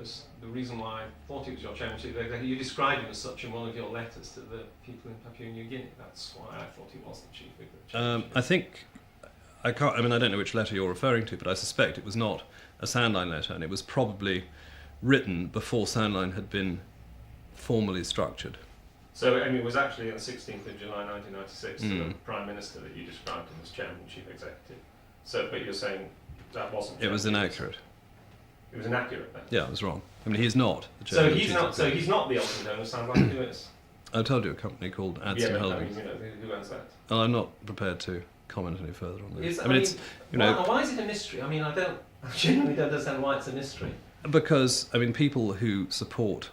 because the reason why I thought it was your chairmanship, you described him as such in one of your letters to the people in Papua New Guinea. That's why I thought he was the chief executive. I think, I don't know which letter you're referring to, but I suspect it was not a Sandline letter, and it was probably written before Sandline had been formally structured. So, I mean, it was actually on the 16th of July 1996 to the Prime Minister that you described him as chairman and chief executive. So, but you're saying that wasn't... It was inaccurate. It was inaccurate then? Yeah, it was wrong. I mean, he's not the chairman. So he's not the ultimate owner of Sandline, who is? I told you, a company called Adson Holdings. I mean, who owns that? And I'm not prepared to comment any further on this. Why is it a mystery? I mean, I genuinely don't understand why it's a mystery. Because, I mean, people who support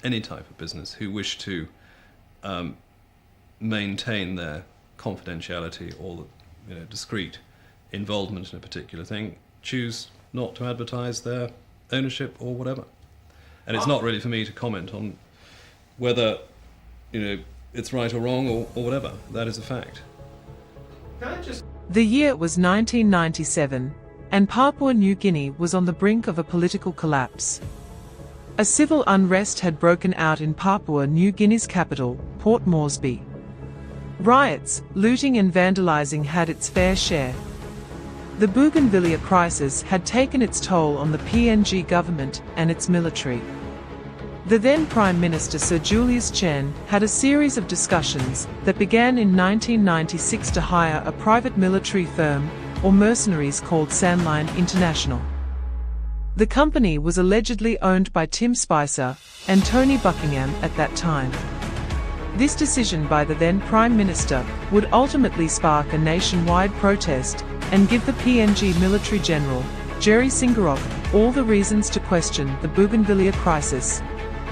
any type of business, who wish to maintain their confidentiality or discreet involvement in a particular thing, choose not to advertise their ownership or whatever. And it's not really for me to comment on whether it's right or wrong or whatever. That is a fact. The year was 1997, and Papua New Guinea was on the brink of a political collapse. A civil unrest had broken out in Papua New Guinea's capital, Port Moresby. Riots, looting and vandalizing had its fair share. The bougainville crisis had taken its toll on the PNG government and its military. The then Prime Minister Sir Julius Chen had a series of discussions that began in 1996 to hire a private military firm or mercenaries called Sandline International. The company was allegedly owned by Tim Spicer and Tony Buckingham at that time. This decision by the then Prime Minister would ultimately spark a nationwide protest and give the PNG military general, Jerry Singarok, all the reasons to question the bougainville crisis,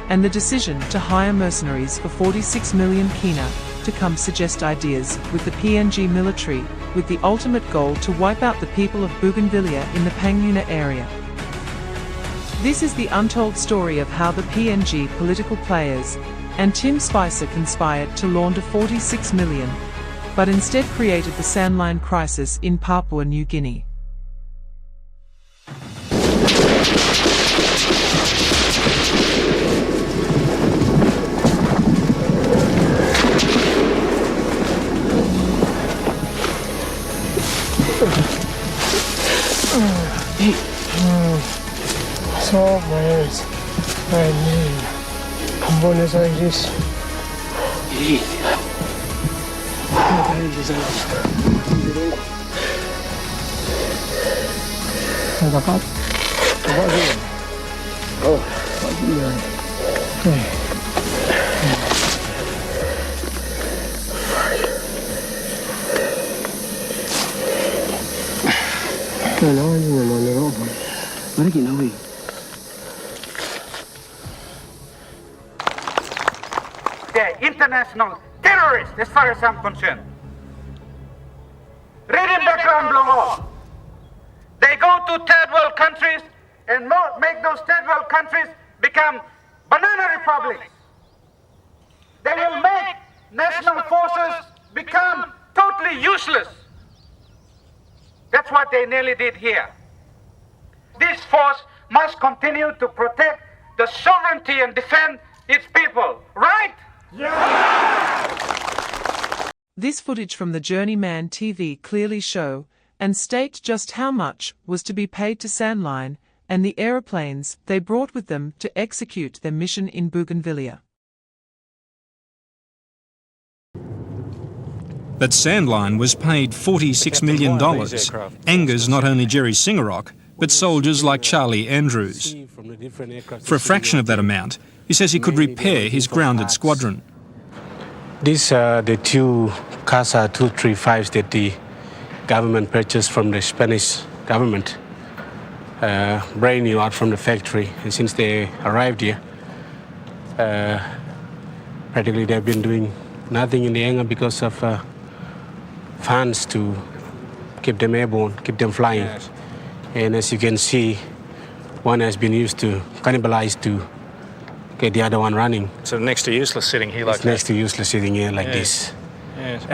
and the decision to hire mercenaries for 46 million kina to come suggest ideas with the PNG military, with the ultimate goal to wipe out the people of Bougainville in the Panguna area. This is the untold story of how the PNG political players and Tim Spicer conspired to launder 46 million, but instead created the Sandline crisis in Papua New Guinea. Somewheres I mean, Buenos Aires. Dapat? Dapat dia. Oh, dapat dia. Kenapa ni mana apa? Mana kita ni? They're international terrorists, as far as I'm concerned. Read in background below. They go to third world countries and make those third world countries become banana republics. They will make national forces become totally useless. That's what they nearly did here. This force must continue to protect the sovereignty and defend its people, right? This footage from the Journeyman TV clearly show and state just how much was to be paid to Sandline and the aeroplanes they brought with them to execute their mission in Bougainville. But Sandline was paid $46 million, angers not only Jerry Singarok, but soldiers like Charlie Andrews. For a fraction of that amount, he says he could repair his grounded squadron. These are the two Casa 235s that the government purchased from the Spanish government, brand new out from the factory. And since they arrived here, practically they've been doing nothing in the hangar because of funds to keep them airborne, keep them flying. Yes. And as you can see, one has been used to cannibalize to get the other one running. So next to useless sitting here like it's next to useless sitting here like this. Yes.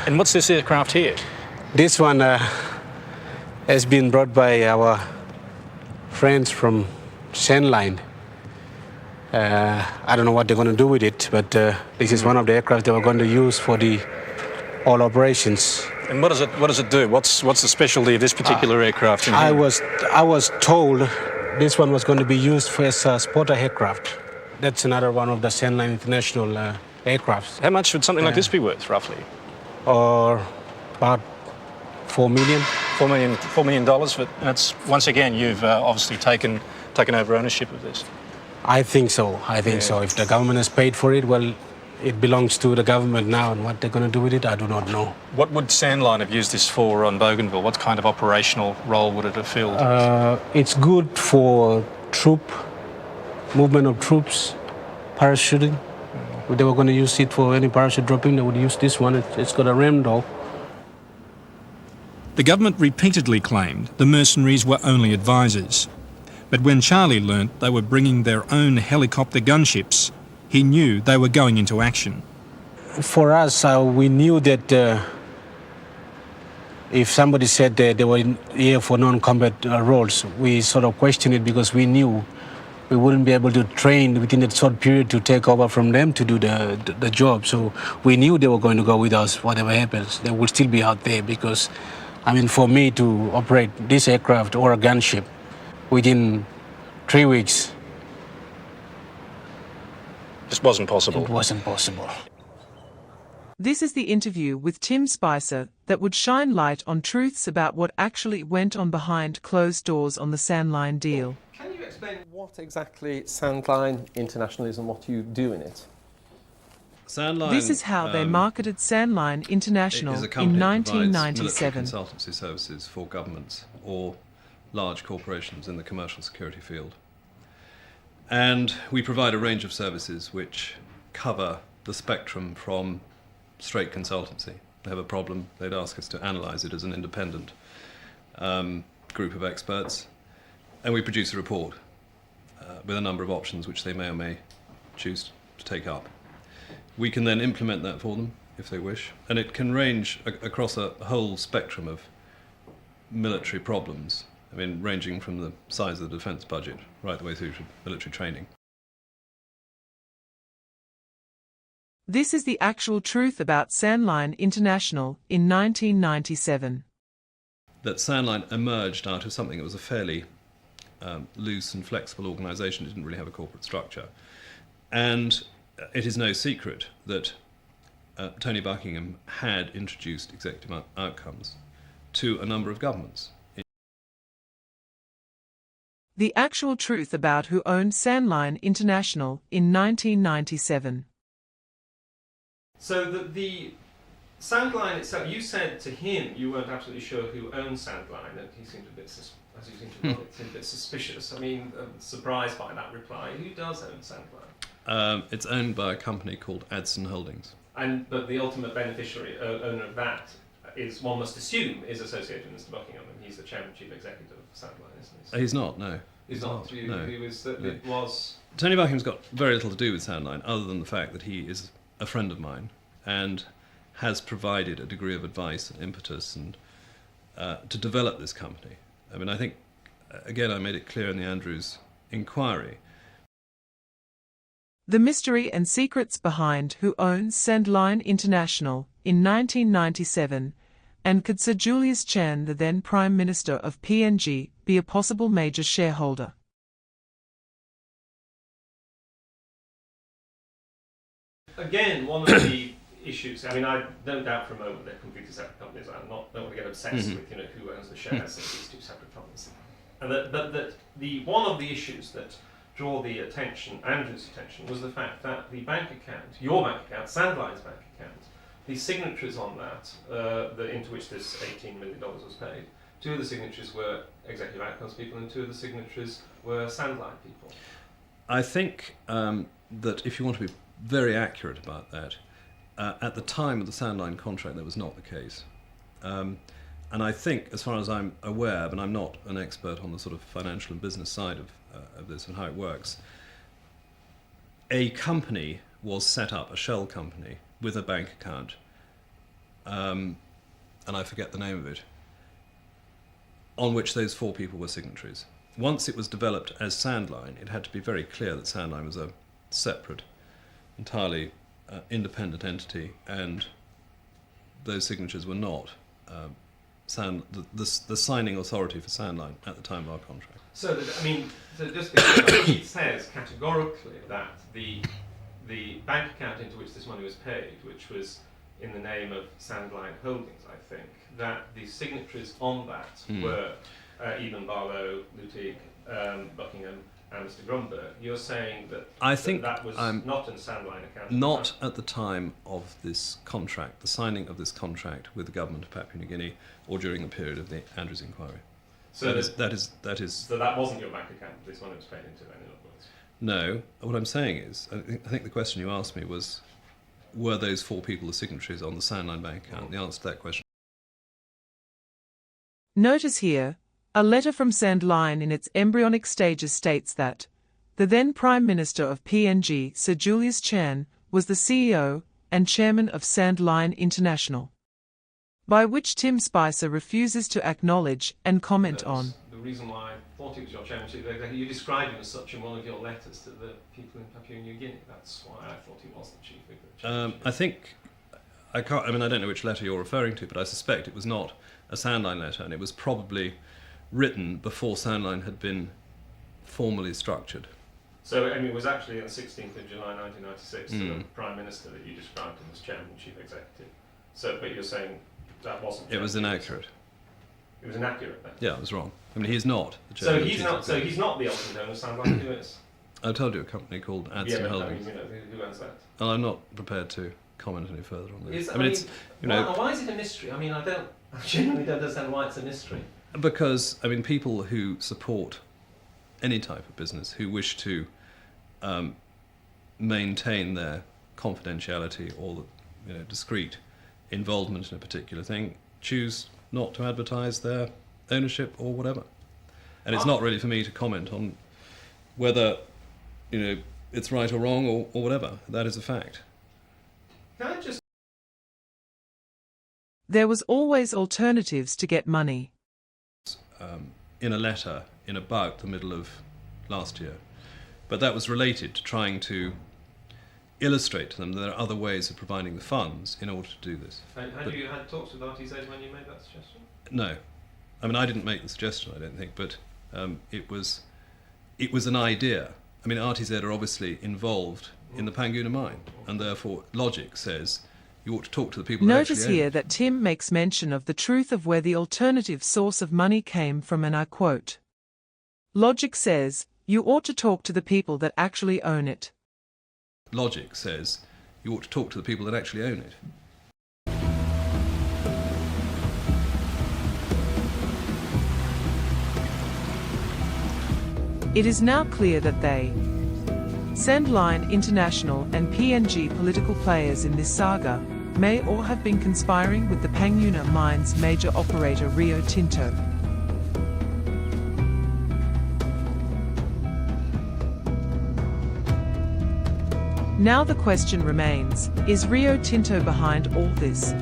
And what's this aircraft here? This one has been brought by our friends from Sandline. I don't know what they're going to do with it, but this is one of the aircraft they were going to use for the all operations. And what does it do? What's the specialty of this particular aircraft? I was told this one was going to be used for as a spotter aircraft. That's another one of the Sandline International aircrafts. How much would something like this be worth, roughly? Or about $4 million. $4 million. But that's, once again, you've obviously taken over ownership of this. I think so. I think so. If the government has paid for it, well, it belongs to the government now, and what they're going to do with it, I do not know. What would Sandline have used this for on Bougainville? What kind of operational role would it have filled? It's good for movement of troops, parachuting. If they were going to use it for any parachute dropping, they would use this one. It's got a ram door. The government repeatedly claimed the mercenaries were only advisors. But when Charlie learnt they were bringing their own helicopter gunships, he knew they were going into action. For us, we knew that if somebody said that they were here for non-combat roles, we sort of questioned it because we knew we wouldn't be able to train within that short period to take over from them to do the job. So we knew they were going to go with us, whatever happens. They would still be out there because, I mean, for me to operate this aircraft or a gunship within 3 weeks, just wasn't possible. It wasn't possible. This is the interview with Tim Spicer that would shine light on truths about what actually went on behind closed doors on the Sandline deal. Can you explain what exactly Sandline International is and what you do in it? Sandline, This is how they marketed Sandline International is a company in that provides 1997. military consultancy services for governments or large corporations in the commercial security field. And we provide a range of services which cover the spectrum from straight consultancy. They have a problem, they'd ask us to analyse it as an independent group of experts, and we produce a report with a number of options which they may or may choose to take up. We can then implement that for them if they wish, and it can range across a whole spectrum of military problems. I mean, ranging from the size of the defence budget right the way through to military training. This is the actual truth about Sandline International in 1997. That Sandline emerged out of something that was a fairly loose and flexible organisation. It didn't really have a corporate structure. And it is no secret that Tony Buckingham had introduced executive outcomes to a number of governments. The actual truth about who owned Sandline International in 1997. So the Sandline itself, you said to him you weren't absolutely sure who owned Sandline, and he seemed a bit, as you seemed to know, it seemed a bit suspicious. I mean, surprised by that reply. Who does own Sandline? It's owned by a company called Adson Holdings. But the ultimate beneficiary, owner of that, is, one must assume, is associated with Mr. Buckingham, and he's the chairman chief executive of Sandline, isn't he? He's not, no. He's not. No. He was. No. It was. Tony Buckingham's got very little to do with Sandline, other than the fact that he is a friend of mine and has provided a degree of advice and impetus and to develop this company. I mean, I think, again, I made it clear in the Andrews inquiry. The mystery and secrets behind who owns Sandline International in 1997, and could Sir Julius Chan, the then Prime Minister of PNG, be a possible major shareholder? Again, one of the issues, I mean, I don't doubt for a moment they're completely separate companies. I don't want to get obsessed with, who owns the shares of these two separate companies. And one of the issues that draw the attention, Andrew's attention, was the fact that the bank account, your bank account, Sandline's bank account, the signatories on that, into which this $18 million was paid, two of the signatories were executive outcomes people and two of the signatories were Sandline people. I think that if you want to be very accurate about that, at the time of the Sandline contract that was not the case. And I think, as far as I'm aware, but I'm not an expert on the sort of financial and business side of this and how it works, a company was set up, a shell company, with a bank account, and I forget the name of it, on which those four people were signatories. once it was developed as Sandline, it had to be very clear that Sandline was a separate, entirely independent entity, and those signatures were not the signing authority for Sandline at the time of our contract. So, just because it says categorically that the bank account into which this money was paid, which was in the name of Sandline Holdings, I think, that the signatories on that were Eben Barlow, Lutig, Buckingham, and Mr. Grumberg. You're saying that that was not in Sandline account? Not at the time of this contract, the signing of this contract with the government of Papua New Guinea, or during the period of the Andrews inquiry. So that is. So that wasn't your bank account that this money was paid into, then, in other words? No. What I'm saying is, I think the question you asked me was, were those 4 people the signatories on the Sandline bank account? The answer to that question. Notice here, a letter from Sandline in its embryonic stages states that the then Prime Minister of PNG, Sir Julius Chan, was the CEO and Chairman of Sandline International, by which Tim Spicer refuses to acknowledge and comment on. The reason why I thought it was your chairmanship, you described him as such in one of your letters to the people in Papua New Guinea. That's why I thought he was the chief executive. I think, I don't know which letter you're referring to, but I suspect it was not a Sandline letter, and it was probably written before Sandline had been formally structured. So, it was actually on the 16th of July 1996 the Prime Minister that you described him as Chairman and Chief Executive. So, but you're saying that wasn't... It was inaccurate. It was inaccurate then? Yeah, it was wrong. He's not the Chairman. So he's not the ultimate owner of Sandline, who is? I told you a company called Adson Holdings. Who owns that? Well, I'm not prepared to comment any further on this. Why is it a mystery? I genuinely don't understand why it's a mystery. Because, people who support any type of business, who wish to maintain their confidentiality or discreet involvement in a particular thing, choose not to advertise their ownership or whatever. And it's not really for me to comment on whether it's right or wrong or whatever. That is a fact. Can I just... There was always alternatives to get money. In a letter in about the middle of last year. But that was related to trying to illustrate to them that there are other ways of providing the funds in order to do this. Had you had talks with RTZ when you made that suggestion? No. I didn't make the suggestion, I don't think, but it was an idea. RTZ are obviously involved in the Panguna mine, and therefore logic says you ought to talk to the people that actually Notice here that Tim makes mention of the truth of where the alternative source of money came from, and I quote, "Logic says, you ought to talk to the people that actually own it." Logic says you ought to talk to the people that actually own it. It is now clear that they, Sandline International and PNG political players in this saga, may all have been conspiring with the Panguna mine's major operator Rio Tinto. Now the question remains, is Rio Tinto behind all this?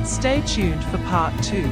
Stay tuned for part 2.